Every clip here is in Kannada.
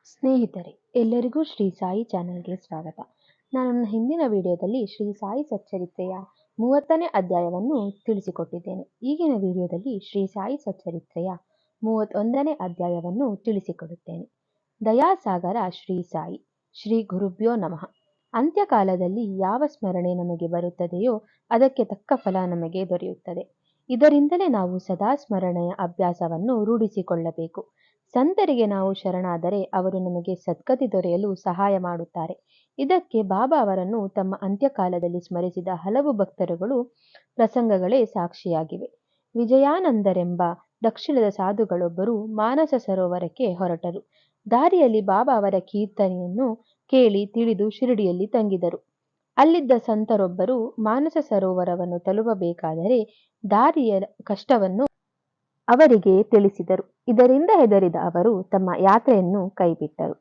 ಸ್ನೇಹಿತರೆ, ಎಲ್ಲರಿಗೂ ಶ್ರೀ ಸಾಯಿ ಚಾನೆಲ್ಗೆ ಸ್ವಾಗತ. ನಾನು ನನ್ನ ಹಿಂದಿನ ವಿಡಿಯೋದಲ್ಲಿ ಶ್ರೀ ಸಾಯಿ ಸಚ್ಚರಿತ್ರೆಯ 30ನೇ ಅಧ್ಯಾಯವನ್ನು ತಿಳಿಸಿಕೊಟ್ಟಿದ್ದೇನೆ. ಈಗಿನ ವಿಡಿಯೋದಲ್ಲಿ ಶ್ರೀ ಸಾಯಿ ಸಚ್ಚರಿತ್ರೆಯ 31ನೇ ಅಧ್ಯಾಯವನ್ನು ತಿಳಿಸಿಕೊಡುತ್ತೇನೆ. ದಯಾಸಾಗರ ಶ್ರೀ ಸಾಯಿ. ಶ್ರೀ ಗುರುಭ್ಯೋ ನಮಃ. ಅಂತ್ಯಕಾಲದಲ್ಲಿ ಯಾವ ಸ್ಮರಣೆ ನಮಗೆ ಬರುತ್ತದೆಯೋ ಅದಕ್ಕೆ ತಕ್ಕ ಫಲ ನಮಗೆ ದೊರೆಯುತ್ತದೆ. ಇದರಿಂದಲೇ ನಾವು ಸದಾ ಸ್ಮರಣೆಯ ಅಭ್ಯಾಸವನ್ನು ರೂಢಿಸಿಕೊಳ್ಳಬೇಕು. ಸಂತರಿಗೆ ನಾವು ಶರಣಾದರೆ ಅವರು ನಮಗೆ ಸದ್ಗತಿ ದೊರೆಯಲು ಸಹಾಯ ಮಾಡುತ್ತಾರೆ. ಇದಕ್ಕೆ ಬಾಬಾ ಅವರನ್ನು ತಮ್ಮ ಅಂತ್ಯಕಾಲದಲ್ಲಿ ಸ್ಮರಿಸಿದ ಹಲವು ಭಕ್ತರುಗಳು ಪ್ರಸಂಗಗಳೇ ಸಾಕ್ಷಿಯಾಗಿವೆ. ವಿಜಯಾನಂದರೆಂಬ ದಕ್ಷಿಣದ ಸಾಧುಗಳೊಬ್ಬರು ಮಾನಸ ಸರೋವರಕ್ಕೆ ಹೊರಟರು. ದಾರಿಯಲ್ಲಿ ಬಾಬಾ ಅವರ ಕೀರ್ತನೆಯನ್ನು ಕೇಳಿ ತಿಳಿದು ಶಿರಡಿಯಲ್ಲಿ ತಂಗಿದರು. ಅಲ್ಲಿದ್ದ ಸಂತರೊಬ್ಬರು ಮಾನಸ ಸರೋವರವನ್ನು ತಲುಪಬೇಕಾದರೆ ದಾರಿಯ ಕಷ್ಟವನ್ನು ಅವರಿಗೆ ತಿಳಿಸಿದರು. ಇದರಿಂದ ಹೆದರಿದ ಅವರು ತಮ್ಮ ಯಾತ್ರೆಯನ್ನು ಕೈಬಿಟ್ಟರು.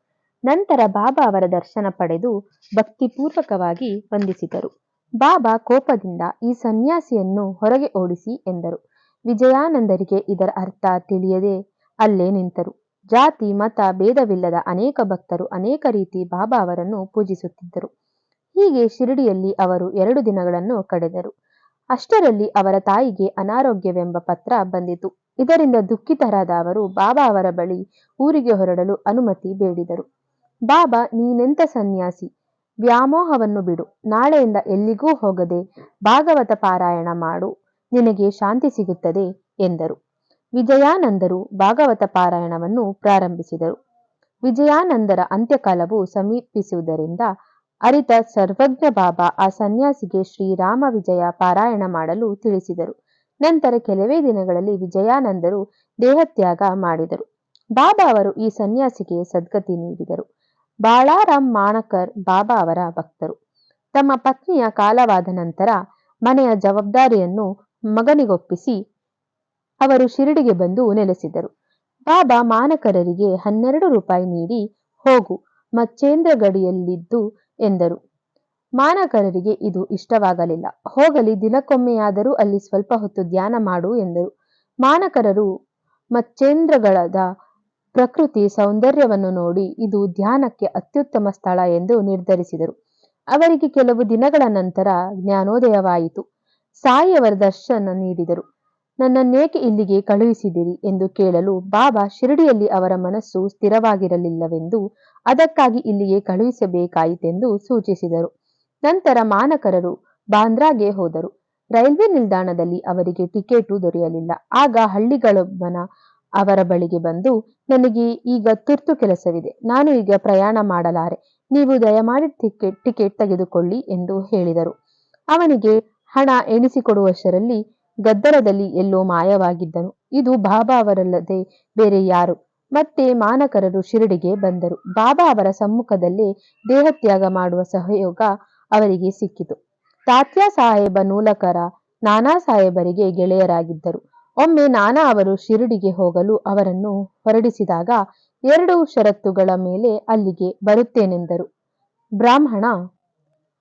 ನಂತರ ಬಾಬಾ ಅವರ ದರ್ಶನ ಪಡೆದು ಭಕ್ತಿಪೂರ್ವಕವಾಗಿ ವಂದಿಸಿದರು. ಬಾಬಾ ಕೋಪದಿಂದ ಈ ಸನ್ಯಾಸಿಯನ್ನು ಹೊರಗೆ ಓಡಿಸಿ ಎಂದರು. ವಿಜಯಾನಂದರಿಗೆ ಇದರ ಅರ್ಥ ತಿಳಿಯದೆ ಅಲ್ಲೇ ನಿಂತರು. ಜಾತಿ ಮತ ಭೇದವಿಲ್ಲದ ಅನೇಕ ಭಕ್ತರು ಅನೇಕ ರೀತಿ ಬಾಬಾ ಅವರನ್ನು ಪೂಜಿಸುತ್ತಿದ್ದರು. ಹೀಗೆ ಶಿರಡಿಯಲ್ಲಿ ಅವರು 2 ದಿನಗಳನ್ನು ಕಳೆದರು. ಅಷ್ಟರಲ್ಲಿ ಅವರ ತಾಯಿಗೆ ಅನಾರೋಗ್ಯವೆಂಬ ಪತ್ರ ಬಂದಿತು. ಇದರಿಂದ ದುಃಖಿತರಾದ ಅವರು ಬಾಬಾ ಅವರ ಬಳಿ ಊರಿಗೆ ಹೊರಡಲು ಅನುಮತಿ ಬೇಡಿದರು. ಬಾಬಾ, ನೀನೆಂಥ ಸನ್ಯಾಸಿ, ವ್ಯಾಮೋಹವನ್ನು ಬಿಡು, ನಾಳೆಯಿಂದ ಎಲ್ಲಿಗೂ ಹೋಗದೆ ಭಾಗವತ ಪಾರಾಯಣ ಮಾಡು, ನಿನಗೆ ಶಾಂತಿ ಸಿಗುತ್ತದೆ ಎಂದರು. ವಿಜಯಾನಂದರು ಭಾಗವತ ಪಾರಾಯಣವನ್ನು ಪ್ರಾರಂಭಿಸಿದರು. ವಿಜಯಾನಂದರ ಅಂತ್ಯಕಾಲವು ಸಮೀಪಿಸುವುದರಿಂದ ಅರಿತ ಸರ್ವಜ್ಞ ಬಾಬಾ ಆ ಸನ್ಯಾಸಿಗೆ ಶ್ರೀರಾಮ ವಿಜಯ ಪಾರಾಯಣ ಮಾಡಲು ತಿಳಿಸಿದರು. ನಂತರ ಕೆಲವೇ ದಿನಗಳಲ್ಲಿ ವಿಜಯಾನಂದರು ದೇಹತ್ಯಾಗ ಮಾಡಿದರು. ಬಾಬಾ ಅವರು ಈ ಸನ್ಯಾಸಿಗೆ ಸದ್ಗತಿ ನೀಡಿದರು. ಬಾಳಾರಾಮ್ ಮಾಣಕರ್ ಬಾಬಾ ಅವರ ಭಕ್ತರು. ತಮ್ಮ ಪತ್ನಿಯ ಕಾಲವಾದ ನಂತರ ಮನೆಯ ಜವಾಬ್ದಾರಿಯನ್ನು ಮಗನಿಗೊಪ್ಪಿಸಿ ಅವರು ಶಿರಡಿಗೆ ಬಂದು ನೆಲೆಸಿದರು. ಬಾಬಾ ಮಾನಕರರಿಗೆ 12 ರೂಪಾಯಿ ನೀಡಿ ಹೋಗು ಮಚ್ಚೇಂದ್ರಗಡಿಯಲ್ಲಿದ್ದು ಎಂದರು. ಮಾನಕರರಿಗೆ ಇದು ಇಷ್ಟವಾಗಲಿಲ್ಲ. ಹೋಗಲಿ, ದಿನಕ್ಕೊಮ್ಮೆಯಾದರೂ ಅಲ್ಲಿ ಸ್ವಲ್ಪ ಹೊತ್ತು ಧ್ಯಾನ ಮಾಡು ಎಂದರು. ಮಾನಕರರು ಮಚ್ಚೇಂದ್ರಗಳದ ಪ್ರಕೃತಿ ಸೌಂದರ್ಯವನ್ನು ನೋಡಿ ಇದು ಧ್ಯಾನಕ್ಕೆ ಅತ್ಯುತ್ತಮ ಸ್ಥಳ ಎಂದು ನಿರ್ಧರಿಸಿದರು. ಅವರಿಗೆ ಕೆಲವು ದಿನಗಳ ನಂತರ ಜ್ಞಾನೋದಯವಾಯಿತು. ಸಾಯಿಯವರ ದರ್ಶನ ನೀಡಿದರು. ನನ್ನನ್ನೇಕೆ ಇಲ್ಲಿಗೆ ಕಳುಹಿಸಿದಿರಿ ಎಂದು ಕೇಳಲು ಬಾಬಾ ಶಿರಡಿಯಲ್ಲಿ ಅವರ ಮನಸ್ಸು ಸ್ಥಿರವಾಗಿರಲಿಲ್ಲವೆಂದು ಅದಕ್ಕಾಗಿ ಇಲ್ಲಿಗೆ ಕಳುಹಿಸಬೇಕಾಯಿತೆಂದು ಸೂಚಿಸಿದರು. ನಂತರ ಮಾನಕರರು ಬಾಂದ್ರಾಗೆ ಹೋದರು. ರೈಲ್ವೆ ನಿಲ್ದಾಣದಲ್ಲಿ ಅವರಿಗೆ ಟಿಕೆಟು ದೊರೆಯಲಿಲ್ಲ. ಆಗ ಹಳ್ಳಿಗಳೊಬ್ಬನ ಅವರ ಬಳಿಗೆ ಬಂದು, ನನಗೆ ಈಗ ತುರ್ತು ಕೆಲಸವಿದೆ, ನಾನು ಈಗ ಪ್ರಯಾಣ ಮಾಡಲಾರೆ, ನೀವು ದಯಮಾಡಿ ಟಿಕೆಟ್ ತೆಗೆದುಕೊಳ್ಳಿ ಎಂದು ಹೇಳಿದರು. ಅವನಿಗೆ ಹಣ ಎಣಿಸಿಕೊಡುವಷ್ಟರಲ್ಲಿ ಗದ್ದಲದಲ್ಲಿ ಎಲ್ಲೋ ಮಾಯವಾಗಿದ್ದನು. ಇದು ಬಾಬಾ ಅವರಲ್ಲದೆ ಬೇರೆ ಯಾರು? ಮತ್ತೆ ಮಾನಕರರು ಶಿರಡಿಗೆ ಬಂದರು. ಬಾಬಾ ಅವರ ಸಮ್ಮುಖದಲ್ಲೇ ದೇಹತ್ಯಾಗ ಮಾಡುವ ಸಹಯೋಗ ಅವರಿಗೆ ಸಿಕ್ಕಿತು. ತಾತ್ಯಾ ಸಾಹೇಬ ನೂಲಕರ ನಾನಾ ಸಾಹೇಬರಿಗೆ ಗೆಳೆಯರಾಗಿದ್ದರು. ಒಮ್ಮೆ ನಾನಾ ಅವರು ಶಿರಡಿಗೆ ಹೋಗಲು ಅವರನ್ನು ಹೊರಡಿಸಿದಾಗ 2 ಷರತ್ತುಗಳ ಮೇಲೆ ಅಲ್ಲಿಗೆ ಬರುತ್ತೇನೆಂದರು. ಬ್ರಾಹ್ಮಣ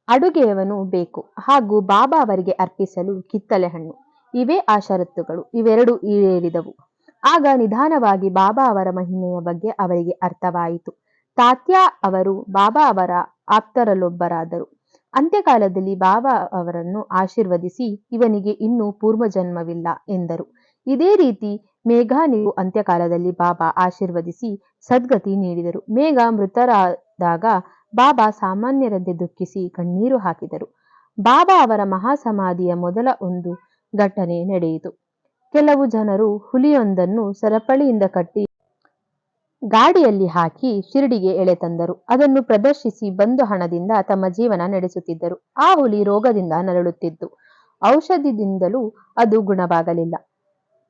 ಅಡುಗೆಯವನು ಬೇಕು ಹಾಗೂ ಬಾಬಾ ಅವರಿಗೆ ಅರ್ಪಿಸಲು ಕಿತ್ತಳೆ ಹಣ್ಣು, ಇವೇ ಆ ಷರತ್ತುಗಳು. ಇವೆರಡು ಈಡೇರಿದವು. ಆಗ ನಿಧಾನವಾಗಿ ಬಾಬಾ ಅವರ ಮಹಿಮೆಯ ಬಗ್ಗೆ ಅವರಿಗೆ ಅರ್ಥವಾಯಿತು. ತಾತ್ಯಾ ಅವರು ಬಾಬಾ ಅವರ ಆಪ್ತರಲ್ಲೊಬ್ಬರಾದರು. ಅಂತ್ಯಕಾಲದಲ್ಲಿ ಬಾಬಾ ಅವರನ್ನು ಆಶೀರ್ವದಿಸಿ, ಇವನಿಗೆ ಇನ್ನೂ ಪೂರ್ವಜನ್ಮವಿಲ್ಲ ಎಂದರು. ಇದೇ ರೀತಿ ಮೇಘಾನಿಗೂ ಅಂತ್ಯಕಾಲದಲ್ಲಿ ಬಾಬಾ ಆಶೀರ್ವದಿಸಿ ಸದ್ಗತಿ ನೀಡಿದರು. ಮೇಘ ಮೃತರಾದಾಗ ಬಾಬಾ ಸಾಮಾನ್ಯರಂತೆ ದುಃಖಿಸಿ ಕಣ್ಣೀರು ಹಾಕಿದರು. ಬಾಬಾ ಅವರ ಮಹಾಸಮಾಧಿಯ ಮೊದಲ ಒಂದು ಘಟನೆ ನಡೆಯಿತು. ಕೆಲವು ಜನರು ಹುಲಿಯೊಂದನ್ನು ಸರಪಳಿಯಿಂದ ಕಟ್ಟಿ ಗಾಡಿಯಲ್ಲಿ ಹಾಕಿ ಶಿರಡಿಗೆ ಎಳೆತಂದರು. ಅದನ್ನು ಪ್ರದರ್ಶಿಸಿ ಬಂದು ಹಣದಿಂದ ತಮ್ಮ ಜೀವನ ನಡೆಸುತ್ತಿದ್ದರು. ಆ ಹುಲಿ ರೋಗದಿಂದ ನರಳುತ್ತಿದ್ದು ಔಷಧಿಯಿಂದಲೂ ಅದು ಗುಣವಾಗಲಿಲ್ಲ.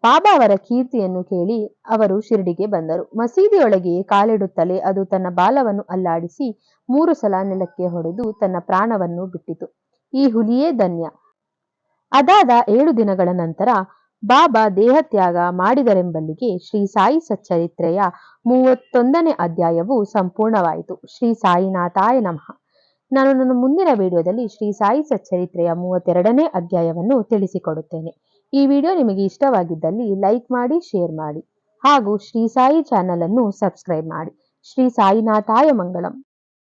ಬಾಬಾ ಅವರ ಕೀರ್ತಿಯನ್ನು ಕೇಳಿ ಅವರು ಶಿರಡಿಗೆ ಬಂದರು. ಮಸೀದಿಯೊಳಗೆ ಕಾಲಿಡುತ್ತಲೇ ಅದು ತನ್ನ ಬಾಲವನ್ನು ಅಲ್ಲಾಡಿಸಿ 3 ಸಲ ನೆಲಕ್ಕೆ ಹೊಡೆದು ತನ್ನ ಪ್ರಾಣವನ್ನು ಬಿಟ್ಟಿತು. ಈ ಹುಲಿಯೇ ಧನ್ಯ. ಅದಾದ 7 ದಿನಗಳ ನಂತರ ಬಾಬಾ ದೇಹತ್ಯಾಗ ಮಾಡಿದರೆಂಬಲ್ಲಿಗೆ ಶ್ರೀ ಸಾಯಿ ಸಚ್ಚರಿತ್ರೆಯ 31ನೇ ಅಧ್ಯಾಯವು ಸಂಪೂರ್ಣವಾಯಿತು. ಶ್ರೀ ಸಾಯಿನಾಥಾಯ ನಮಃ. ನಾನು ನನ್ನ ಮುಂದಿನ ವಿಡಿಯೋದಲ್ಲಿ ಶ್ರೀ ಸಾಯಿ ಸಚ್ಚರಿತ್ರೆಯ 32ನೇ ಅಧ್ಯಾಯವನ್ನು ತಿಳಿಸಿಕೊಡುತ್ತೇನೆ. ಈ ವಿಡಿಯೋ ನಿಮಗೆ ಇಷ್ಟವಾಗಿದ್ದಲ್ಲಿ ಲೈಕ್ ಮಾಡಿ, ಶೇರ್ ಮಾಡಿ ಹಾಗೂ ಶ್ರೀ ಸಾಯಿ ಚಾನೆಲ್ ಅನ್ನು ಸಬ್ಸ್ಕ್ರೈಬ್ ಮಾಡಿ. ಶ್ರೀ ಸಾಯಿನಾಥಾಯ ಮಂಗಳಂ.